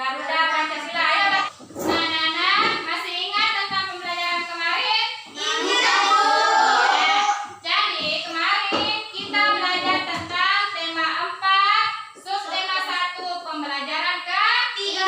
Garuda Pancasila. Ayo, nah, masih ingat tentang pembelajaran kemarin? Iya, Bu. Ya. Jadi kemarin kita belajar tentang tema 4, subtema 1, pembelajaran ke-3.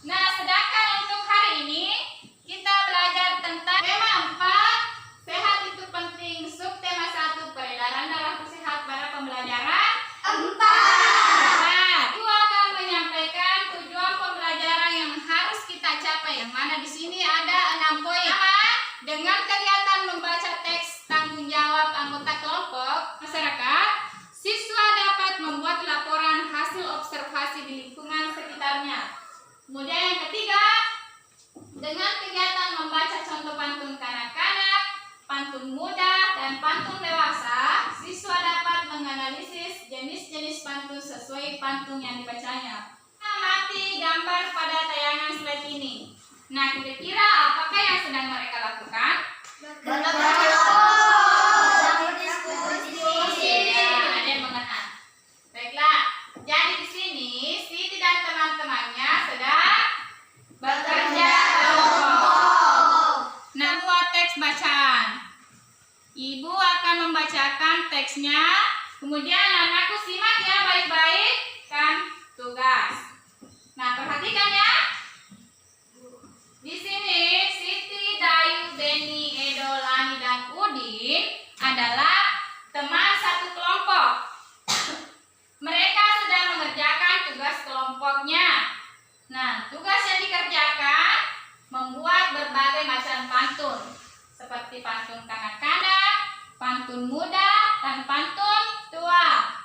Nah, sedangkan untuk hari ini kita belajar tentang tema 4, sehat itu penting, subtema 1, peredaran darah sehat pada pembelajaran 4. Nah, Ibu akan menyampaikan tujuan pembelajaran yang harus kita capai. Yang mana di sini ada 6 poin. Pertama, dengan kegiatan membaca teks tanggung jawab anggota kelompok masyarakat, siswa dapat membuat laporan hasil observasi di lingkungan sekitarnya. Kemudian yang ketiga, dengan kegiatan membaca contoh pantun kanak-kanak, pantun muda, dan pantun dewasa, siswa dapat menganalisis jenis-jenis pantun sesuai pantun yang dibacanya. Amati gambar pada tayangan slide ini. Nah, kira-kira apakah yang sedang mereka lakukan? Ya, ada yang mengenal. Baiklah, jadi di sini Siti dan teman-temannya sedang bekerja kelompok. Nah, buat teks bacaan. Ibu akan membacakan teksnya, kemudian anakku simak ya baik-baik kan tugas. Nah, perhatikan ya. Di sini Siti, Dayu, Beni, Edo, Lani, dan Udin adalah teman satu kelompok. Mereka sedang mengerjakan tugas kelompoknya. Nah, tugas yang dikerjakan membuat berbagai macam pantun, seperti pantun kanak-kanak, pantun muda, dan pantun tua.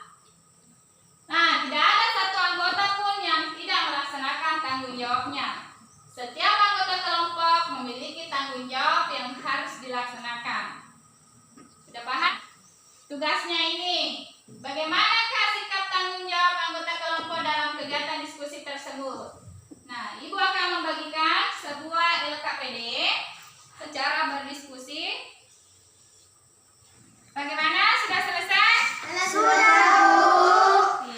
Nah, tidak ada satu anggota pun yang tidak melaksanakan tanggung jawabnya. Setiap anggota kelompok memiliki tanggung jawab yang harus dilaksanakan. Sudah paham? Tugasnya ini, bagaimanakah sikap tanggung jawab anggota kelompok dalam kegiatan diskusi tersebut? Nah, Ibu akan membagikan sebuah LKPD secara berdiskusi. Bagaimana? Sudah selesai?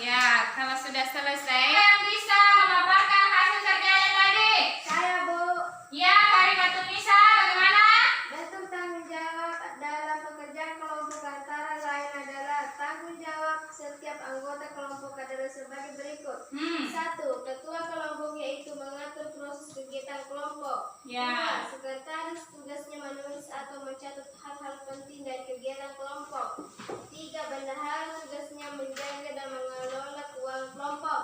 Iya, kalau sudah selesai, yang bisa memaparkan hasil kerjanya tadi? Saya, Bu. Ya, Karimatul Nisa, bagaimana? Bentuk tanggung jawab dalam pekerjaan kelompok antara lain adalah tanggung jawab setiap anggota kelompok adalah sebagai berikut. 1. Ketua kelompok yaitu mengatur proses kegiatan kelompok. Ya. 2. Sekretaris tugasnya menulis atau mencatat hal-hal penting dari kegiatan kelompok. 3. Bendahara tugasnya menjaga dan mengelola keuangan kelompok.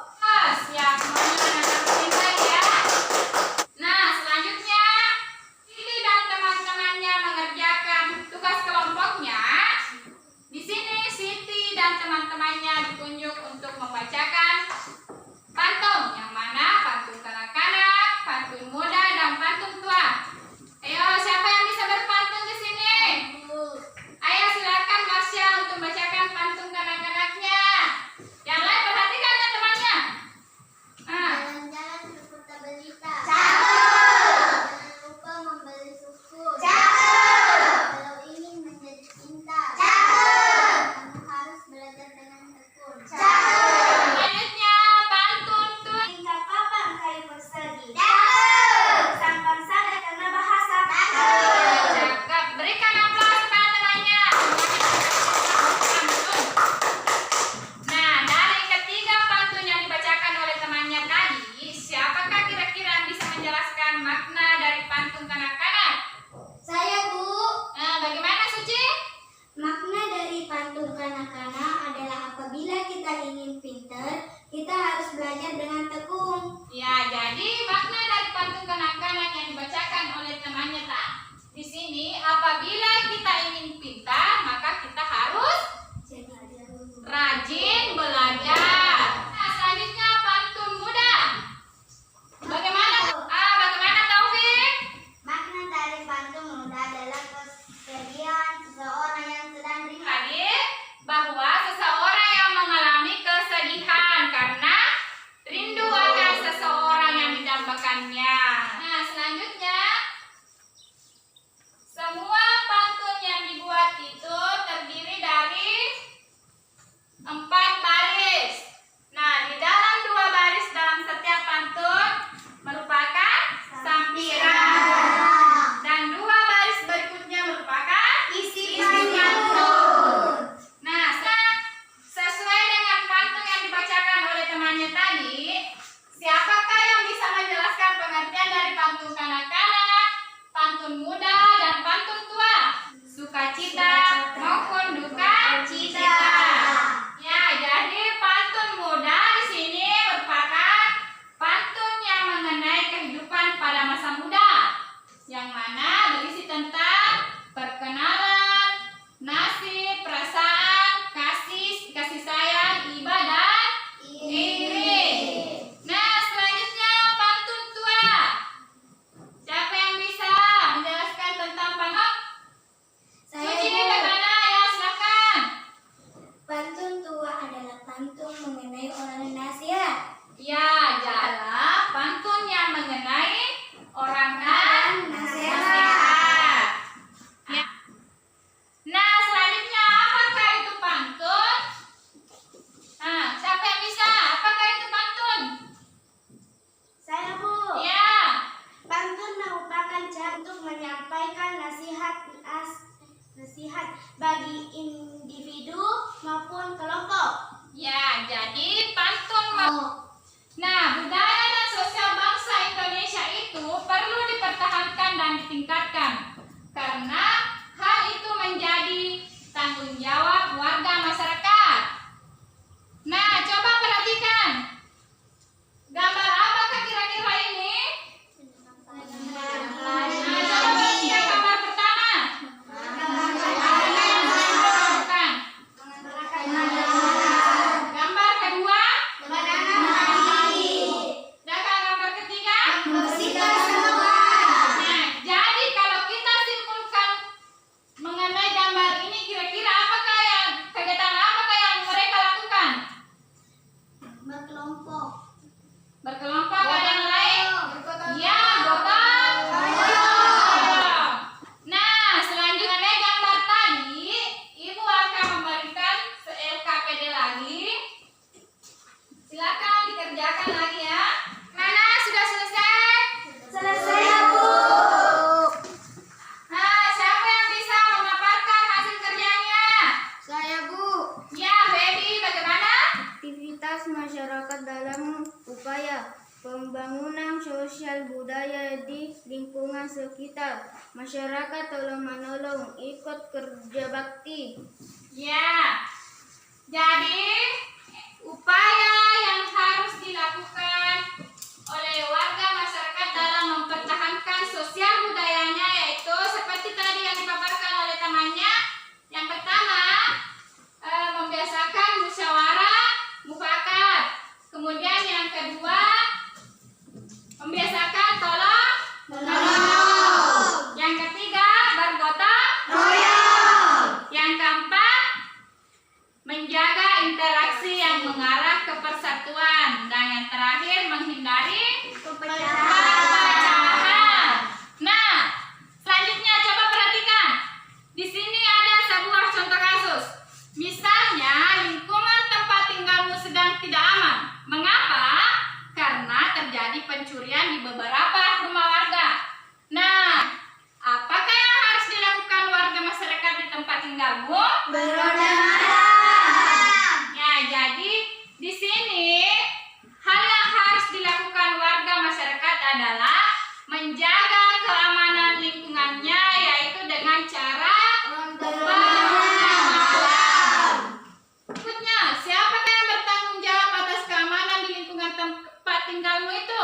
Siap, semuanya anak-anak pintar ya. Nah, selanjutnya Siti dan teman-temannya mengerjakan tugas kelompoknya. Di sini Siti dan teman-temannya ditunjuk untuk membacakan mengenai orang nasihat. Ya, adalah pantun yang mengenai orang nasihat. Ya. Nah, selanjutnya apakah itu pantun? Nah, siapa yang bisa? Apakah itu pantun? Saya, Bu. Ya. Pantun merupakan cara untuk menyampaikan nasihat bagi individu maupun kelompok. Ya, jadi pantun. Nah, budaya dan sosial bangsa Indonesia itu perlu dipertahankan dan ditingkatkan karena hal itu menjadi tanggung jawab warga masyarakat. Nah, coba perhatikan. Gambar apakah kira-kira ini? Nah, coba perhatikan gambar pertama. Bukan. Gambar kedua. Dan gambar ketiga. Nah, jadi kalau kita simpulkan mengenai gambar ini, kira-kira kegiatan apakah yang mereka lakukan? Berkelompok ada yang lain? Ya, gotong royong. Nah, selanjutnya gambar tadi, Ibu akan memberikan LKPD lagi. Silakan dikerjakan lagi ya. Mana sudah selesai? Selesai, Bu. Nah, siapa yang bisa memaparkan hasil kerjanya? Saya, Bu. Ya, Baby, bagaimana? Aktivitas masyarakat dalam upaya pembangunan sosial budaya di lingkungan sekitar. Masyarakat tolong-menolong, ikut kerja bakti. Ya, jadi upaya yang harus dilakukan oleh warga masyarakat dalam mempertahankan sosial budayanya yaitu seperti tadi yang dipaparkan oleh temannya. Yang pertama, membiasakan musyawarah mufakat. Kemudian yang kedua, membiasakan tolong menolong. Yang ketiga, bergotong royong. Yang keempat, menjaga interaksi yang mengarah ke persatuan. Dan yang terakhir, menghindari perpecahan. Nah, selanjutnya coba perhatikan. Di sini ada sebuah contoh kasus. Misalnya, lingkungan tempat tinggalmu sedang tidak aman. Mengapa? Karena terjadi pencurian di beberapa rumah warga. Nah, apakah yang harus dilakukan warga masyarakat di tempat tinggalmu? Beroda. Ya, jadi di sini hal yang harus dilakukan warga masyarakat adalah menjaga keamanan lingkungannya, yaitu dengan cara bermalam. Berikutnya, siapakah yang bertanggung jawab atas keamanan di lingkungan tempat tinggalmu itu?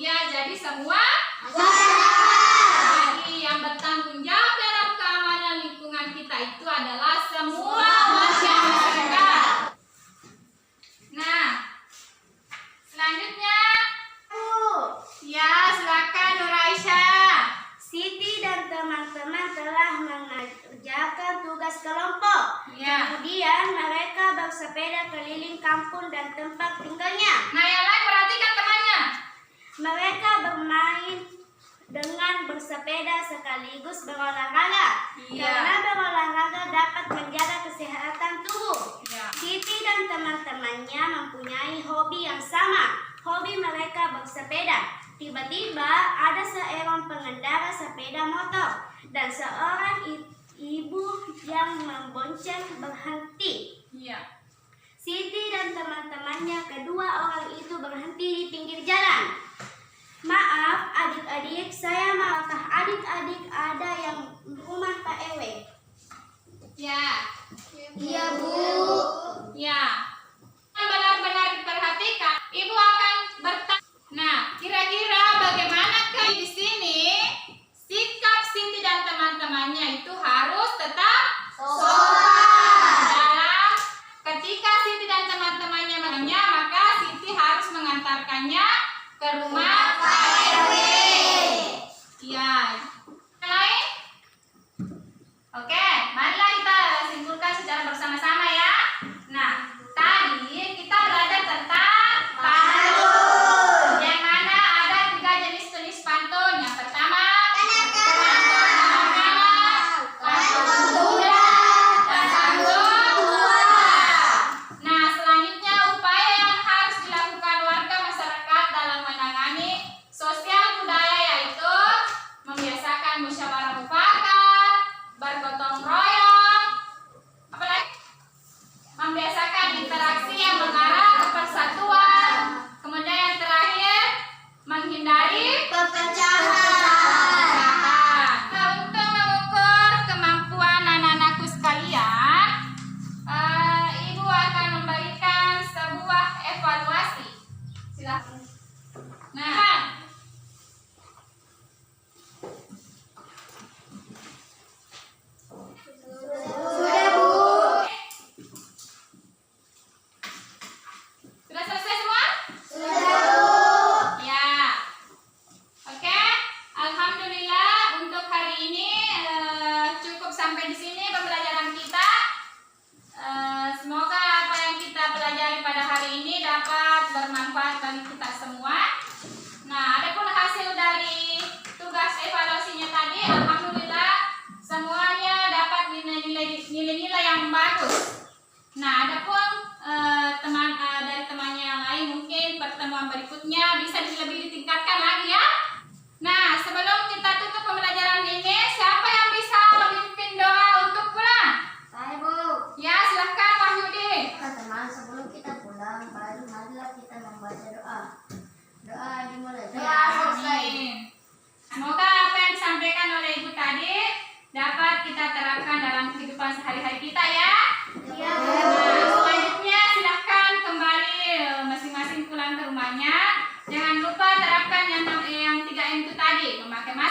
Ya, jadi semua. Jadi yang bertanggung jawab dalam keamanan lingkungan kita itu adalah semua warga masyarakat. Nah, selanjutnya, ya silakan Nur Aisyah. Siti dan teman-teman telah mengerjakan tugas kelompok. Ya. Kemudian mereka bersepeda keliling kampung dan tempat tinggalnya. Nah, yang lain perhatikan temannya. Mereka bermain dengan bersepeda sekaligus berolahraga. Iya. Karena berolahraga dapat menjaga kesehatan tubuh. Ya. Siti dan teman-temannya mempunyai hobi yang sama. Hobi mereka bersepeda. Tiba-tiba ada seorang pengendara sepeda motor dan seorang ibu yang membonceng berhenti. Iya. Siti dan teman-temannya kedua orang itu berhenti di pinggir jalan. Maaf adik-adik, saya maafkah adik-adik ada yang rumah Pak Ewe? Ya. Iya, Bu. Ya. Benar-benar diperhatikan. Ibu akan bertanya. Nah, kira-kira bagaimanakah di sini sikap Siti dan teman-temannya itu harus tetap sopan. Dalam ketika Siti dan teman-temannya maka Siti harus mengantarkannya ke rumah Pak RW. Iya. Lain? Oke, marilah kita simpulkan secara bersama-sama ya. Semoga apa yang disampaikan oleh Ibu tadi dapat kita terapkan dalam kehidupan sehari-hari kita ya. Iya. Nah, selanjutnya silahkan kembali masing-masing pulang ke rumahnya. Jangan lupa terapkan yang 3M itu tadi, memakai masker.